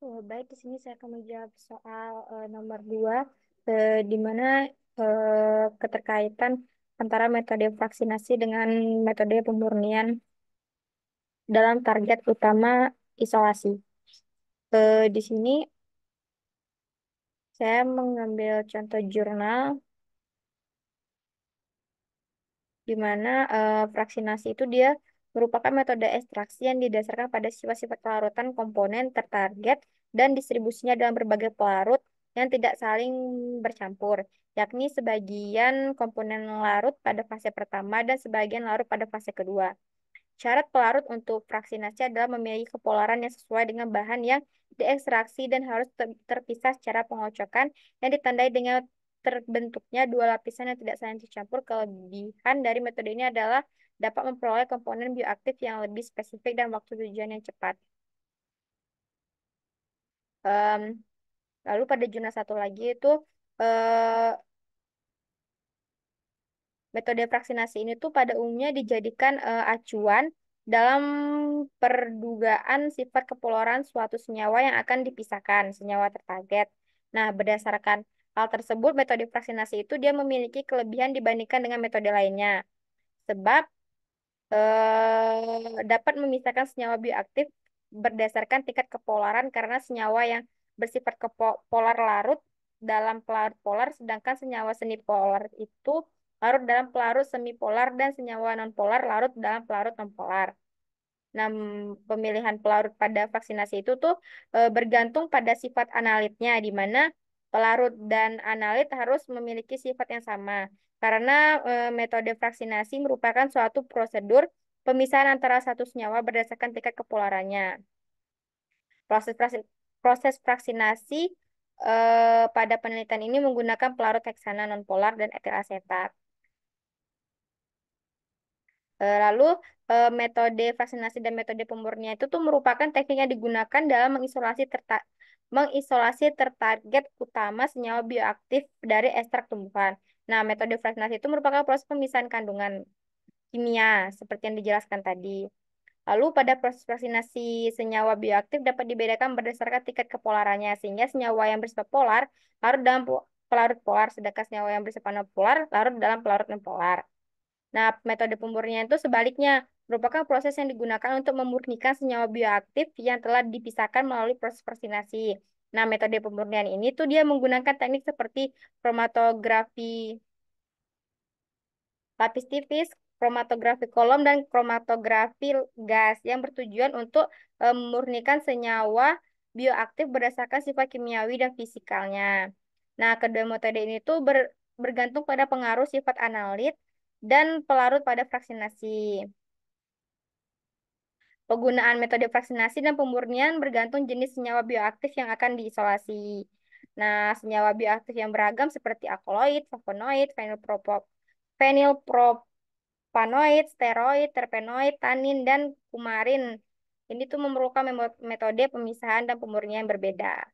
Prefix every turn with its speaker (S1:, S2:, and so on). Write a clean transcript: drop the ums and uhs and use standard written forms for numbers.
S1: Baik, di sini saya akan menjawab soal nomor 2, di mana keterkaitan antara metode vaksinasi dengan metode pemurnian dalam target utama isolasi. Di sini saya mengambil contoh jurnal di mana vaksinasi itu dia merupakan metode ekstraksi yang didasarkan pada sifat-sifat pelarutan komponen tertarget dan distribusinya dalam berbagai pelarut yang tidak saling bercampur, yakni sebagian komponen larut pada fase pertama dan sebagian larut pada fase kedua. Syarat pelarut untuk vaksinasi adalah memiliki kepolaran yang sesuai dengan bahan yang diekstraksi dan harus terpisah secara pengocokan yang ditandai dengan terbentuknya dua lapisan yang tidak saling tercampur. Kelebihan dari metode ini adalah dapat memperoleh komponen bioaktif yang lebih spesifik dan waktu tujuan yang cepat. Em, Lalu pada jurnal satu lagi itu eh, metode vaksinasi ini tuh pada umumnya dijadikan acuan dalam perdugaan sifat kepoloran suatu senyawa yang akan dipisahkan, senyawa tertarget. Nah, berdasarkan hal tersebut, metode vaksinasi itu dia memiliki kelebihan dibandingkan dengan metode lainnya. Sebab dapat memisahkan senyawa bioaktif berdasarkan tingkat kepolaran karena senyawa yang bersifat polar larut dalam pelarut polar, sedangkan senyawa semi polar itu larut dalam pelarut semipolar dan senyawa nonpolar larut dalam pelarut nonpolar. Nah, pemilihan pelarut pada vaksinasi itu tuh bergantung pada sifat analitnya, di mana pelarut dan analit harus memiliki sifat yang sama. Karena metode vaksinasi merupakan suatu prosedur pemisahan antara satu senyawa berdasarkan tingkat kepolarannya. Proses proses vaksinasi pada penelitian ini menggunakan pelarut heksana nonpolar dan etil asetat. Lalu metode vaksinasi dan metode pemurnian itu tuh merupakan teknik yang digunakan dalam mengisolasi tertarget utama senyawa bioaktif dari ekstrak tumbuhan. Nah, metode vaksinasi itu merupakan proses pemisahan kandungan kimia seperti yang dijelaskan tadi. Lalu pada proses vaksinasi senyawa bioaktif dapat dibedakan berdasarkan tingkat kepolarannya, sehingga senyawa yang bersifat polar larut dalam pelarut polar, sedangkan senyawa yang bersifat nonpolar larut dalam pelarut nonpolar. Nah, metode pemurnian itu sebaliknya merupakan proses yang digunakan untuk memurnikan senyawa bioaktif yang telah dipisahkan melalui proses vaksinasi. Nah, metode pemurnian ini tuh dia menggunakan teknik seperti kromatografi lapis tipis, kromatografi kolom, dan kromatografi gas yang bertujuan untuk memurnikan senyawa bioaktif berdasarkan sifat kimiawi dan fisikalnya. Nah, kedua metode ini tuh bergantung pada pengaruh sifat analit dan pelarut pada vaksinasi. Penggunaan metode vaksinasi dan pemurnian bergantung jenis senyawa bioaktif yang akan diisolasi. Nah, senyawa bioaktif yang beragam seperti alkaloid, flavonoid, fenilpropanoid, steroid, terpenoid, tanin, dan kumarin. Ini tuh memerlukan metode pemisahan dan pemurnian yang berbeda.